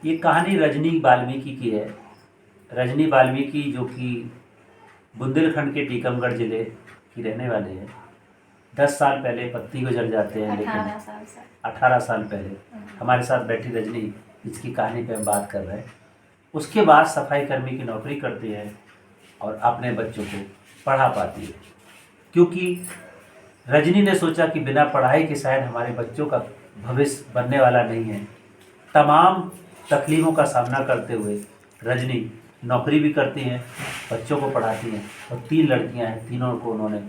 ये कहानी रजनी वाल्मीकि की है। रजनी वाल्मीकि जो कि बुंदेलखंड के टीकमगढ़ जिले की रहने वाले हैं। 10 साल पहले पति गुजर जाते हैं, लेकिन 18 साल पहले हमारे साथ बैठी रजनी, जिसकी कहानी पे हम बात कर रहे हैं, उसके बाद सफाई कर्मी की नौकरी करती है और अपने बच्चों को पढ़ा पाती है। क्योंकि रजनी ने सोचा कि बिना पढ़ाई के शायद हमारे बच्चों का भविष्य बनने वाला नहीं है। तमाम तकलीफ़ों का सामना करते हुए रजनी नौकरी भी करती हैं, बच्चों को पढ़ाती हैं और 3 लड़कियां हैं, तीनों को उन्होंने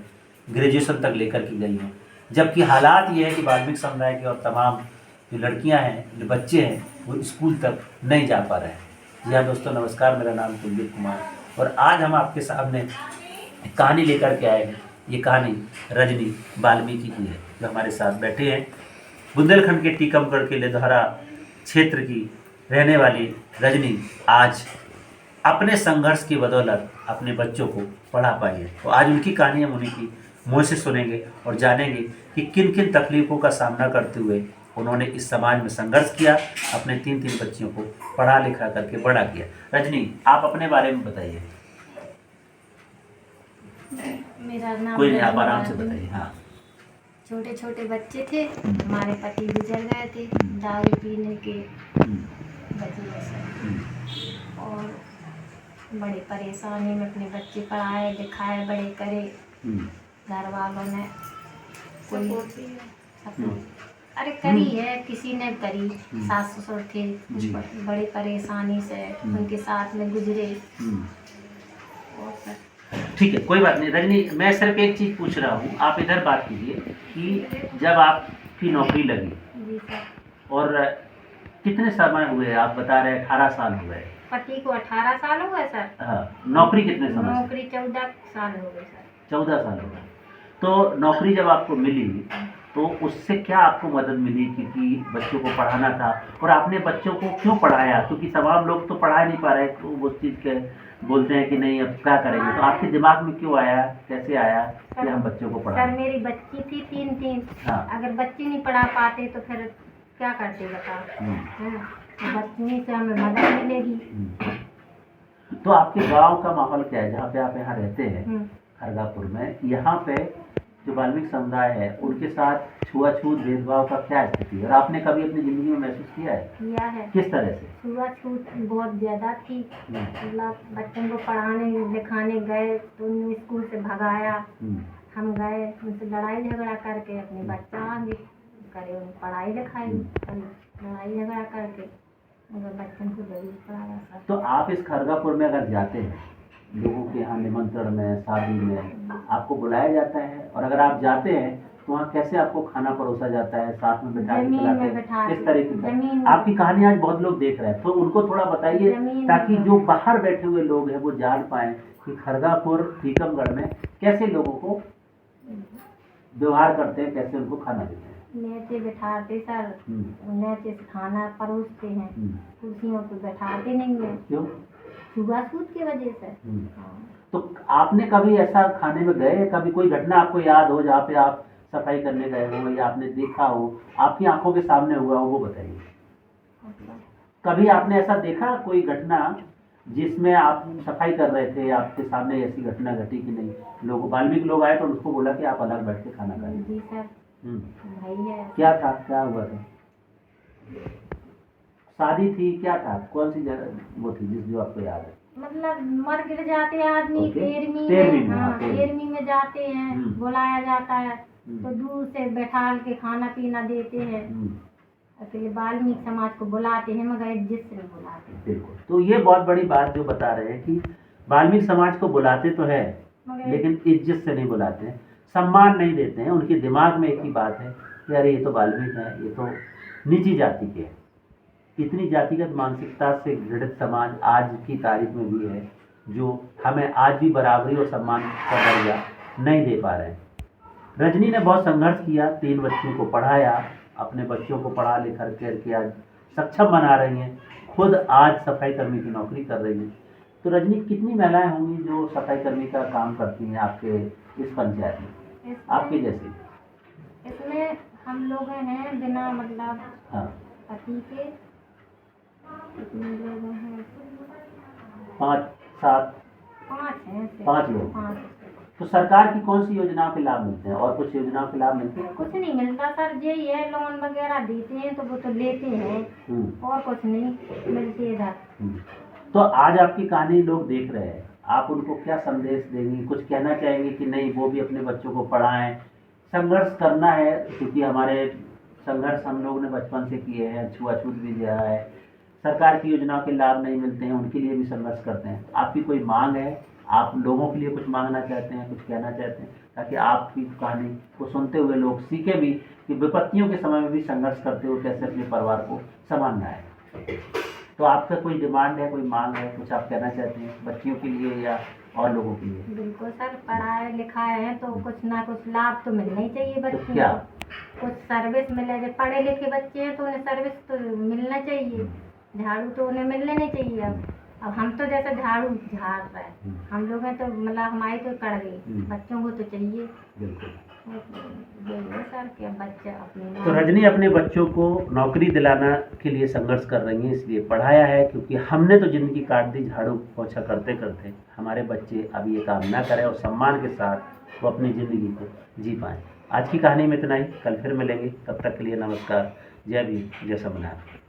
ग्रेजुएशन तक लेकर की गई हैं। जबकि हालात ये है कि वाल्मीकि समुदाय के और तमाम जो लड़कियां हैं, जो बच्चे हैं, वो स्कूल तक नहीं जा पा रहे हैं। जी हाँ दोस्तों, नमस्कार, मेरा नाम कुलदीप कुमार और आज हम आपके सामने कहानी लेकर के आए हैं। ये कहानी रजनी वाल्मीकि की है, जो हमारे साथ बैठे हैं। बुंदेलखंड के टीकमगढ़ के लेधौरा क्षेत्र की रहने वाली रजनी आज अपने संघर्ष की बदौलत अपने बच्चों को पढ़ा पाई है। तो आज उनकी कहानी हम उन्हीं की मुँह से सुनेंगे और जानेंगे कि किन किन तकलीफ़ों का सामना करते हुए उन्होंने इस समाज में संघर्ष किया, अपने 3 बच्चियों को पढ़ा लिखा करके बड़ा किया। रजनी, आप अपने बारे में बताइए। मेरा नाम कोई नहीं, आप आराम से बताइए। हाँ। छोटे छोटे बच्चे थे, हमारे पति गुजर गए थे दारू पीने के वजह से, और बड़ी परेशानी में अपने बच्चे पढ़ाए लिखाए बड़े करे। घर वालों ने कोई सपोर्ट अरे करी है, किसी ने करी। सास ससुर थे, बड़ी परेशानी से उनके साथ में गुजरे। और ठीक है, कोई बात नहीं रजनी, मैं सिर्फ एक चीज़ पूछ रहा हूँ, आप इधर बात कीजिए कि जब आपकी नौकरी लगी जी सर। और कितने समय हुए? आप बता रहे 18 साल हो गए। पति को 18 साल हो गए सर। हाँ, नौकरी कितने समय से? नौकरी 14 साल हो गए सर। 14 साल हो गए। तो नौकरी जब आपको मिली तो उससे क्या आपको मदद मिली? क्योंकि बच्चों को पढ़ाना था और आपने बच्चों को क्यों पढ़ाया? क्योंकि तमाम लोग तो पढ़ा नहीं पा रहे, तो वो चीज़ के बोलते हैं कि नहीं अब क्या करेंगे, तो आपके दिमाग में क्यों आया, कैसे आया कि हम बच्चों को पढ़ाएं? सर मेरी बच्ची थी 3। हाँ। अगर बच्ची नहीं पढ़ा पाते तो फिर क्या करते बताओ। तो बच्ची से हमें मदद मिलेगी। तो आपके गांव का माहौल क्या है जहाँ पे आप यहाँ रहते हैं खरगापुर में? यहाँ पे जो वाल्मीकि समुदाय है उनके साथ छुआछूत भेदभाव का क्या स्थिति है और आपने कभी अपनी ज़िंदगी में महसूस किया है? किया है। किस तरह से? छुआछूत बहुत ज़्यादा थी। मतलब बच्चों को पढ़ाने लिखाने गए तो उन्हें स्कूल से भगाया। हम गए, उनसे लड़ाई झगड़ा करके अपने बच्चा आगे करे, उन्हें पढ़ाई लिखाई लड़ाई झगड़ा करके अगर बच्चों को जरूर पढ़ाया। तो आप इस खरगापुर में अगर जाते हैं, लोगों के यहाँ निमंत्रण में, शादी में आपको बुलाया जाता है, और अगर आप जाते हैं तो वहाँ कैसे आपको खाना परोसा जाता है, साथ में बैठा के खिलाते हैं, किस तरीके से? आपकी कहानी आज बहुत लोग देख रहे हैं, तो उनको थोड़ा बताइए ताकि जो बाहर बैठे हुए लोग हैं वो जान पाए कि खरगापुर टीकमगढ़ में कैसे लोगों को व्यवहार करते हैं, कैसे उनको खाना देते हैं। नीचे बैठाते सर, नीचे से खाना परोसते हैं, कुर्सियों पे बैठाते नहीं है। क्यों? छुआछूत की वजह से। तो आपने कभी ऐसा खाने में गए, कभी कोई घटना आपको याद हो जहाँ पे आप सफाई करने गए हो या आपने देखा हो, आपकी आंखों के सामने हुआ हो, वो बताइए। कभी आपने ऐसा देखा कोई घटना जिसमें आप सफाई कर रहे थे, आपके सामने ऐसी घटना घटी कि नहीं, लोग वाल्मीकि लोग आए तो उसको बोला कि आप अलग बैठ के खाना खाइए? जी सर। भाई है। क्या था, क्या हुआ था? शादी थी, क्या था, कौन सी जगह वो थी जो आपको याद है? मतलब मर गिर जाते हैं आदमी, तेरहवीं में जाते हैं, बुलाया जाता है तो दूर से बैठा के खाना पीना देते हैं। अकेले वाल्मीकि समाज को बुलाते हैं मगर इज्जत से नहीं बुलाते। बिल्कुल, तो ये बहुत बड़ी बात जो बता रहे हैं कि वाल्मीकि समाज को बुलाते तो है लेकिन इज्जत से नहीं बुलाते हैं, सम्मान नहीं देते हैं। उनके दिमाग में एक ही बात है कि अरे ये तो वाल्मीकि है, ये तो नीची जाति के हैं। इतनी जातिगत मानसिकता से घृणित समाज आज की तारीख में भी है, जो हमें आज भी बराबरी और सम्मान का दर्जा नहीं दे पा रहे हैं। रजनी ने बहुत संघर्ष किया, 3 बच्चों को पढ़ाया, अपने बच्चों को पढ़ा लिखा करके आज सक्षम बना रही हैं, खुद आज सफाई कर्मी की नौकरी कर रही हैं। तो रजनी, कितनी महिलाएं होंगी जो सफाई कर्मी का काम करती हैं आपके इस पंचायत में, आपके जैसे? इसमें हम लोग हैं बिना मतलब हाँ। पति के कितने लोग हैं? 5 7 5 हैं ऐसे। 5 लोग। 5। तो सरकार की कौन सी योजनाओं के लाभ मिलते हैं और कुछ योजनाओं के लाभ मिलते हैं? कुछ नहीं मिलता सर, यही है लोन वगैरह देते हैं तो वो तो लेते हैं, और कुछ नहीं मिलते इधर। तो आज आपकी कहानी लोग देख रहे हैं, आप उनको क्या संदेश देंगी? कुछ कहना चाहेंगे कि नहीं वो भी अपने बच्चों को पढ़ाएं? संघर्ष करना है क्योंकि हमारे संघर्ष हम लोगों ने बचपन से किए हैं, छुआछूत भी दिया है, सरकार की योजनाओं के लाभ नहीं मिलते हैं, उनके लिए भी संघर्ष करते हैं। आपकी कोई मांग है? आप लोगों के लिए कुछ मांगना चाहते हैं, कुछ कहना चाहते हैं, ताकि आपकी कहानी को सुनते हुए लोग सीखे भी कि विपत्तियों के समय में भी संघर्ष करते हुए कैसे अपने परिवार को संभालना है। तो आपका कोई डिमांड है, कोई मांग है, कुछ आप कहना चाहते हैं बच्चियों के लिए या और लोगों के लिए? बिल्कुल सर, पढ़ाए लिखाए हैं तो कुछ ना कुछ लाभ तो मिलना ही चाहिए तो बच्चों क्या? को। कुछ सर्विस मिले, जब पढ़े लिखे बच्चे हैं तो उन्हें सर्विस तो मिलना चाहिए। झाड़ू तो उन्हें मिलने नहीं चाहिए। अब हम तो जैसे झाड़ू झाड़ रहे हैं, हम लोग हैं तो मतलब हमारी तो कड़ गई, बच्चों को तो चाहिए। बिल्कुल। यही है सर कि बच्चे अपने तो रजनी अपने बच्चों को नौकरी दिलाना के लिए संघर्ष कर रही हैं, इसलिए पढ़ाया है क्योंकि हमने तो ज़िंदगी काट दी झाड़ू पोछा करते करते। हमारे बच्चे अब ये काम ना करें और सम्मान के साथ वो अपनी ज़िंदगी को जी पाएँ। आज की कहानी में इतना ही, कल फिर मिलेंगे, तब तक के लिए नमस्कार। जय भीम, जय सोमनाथ।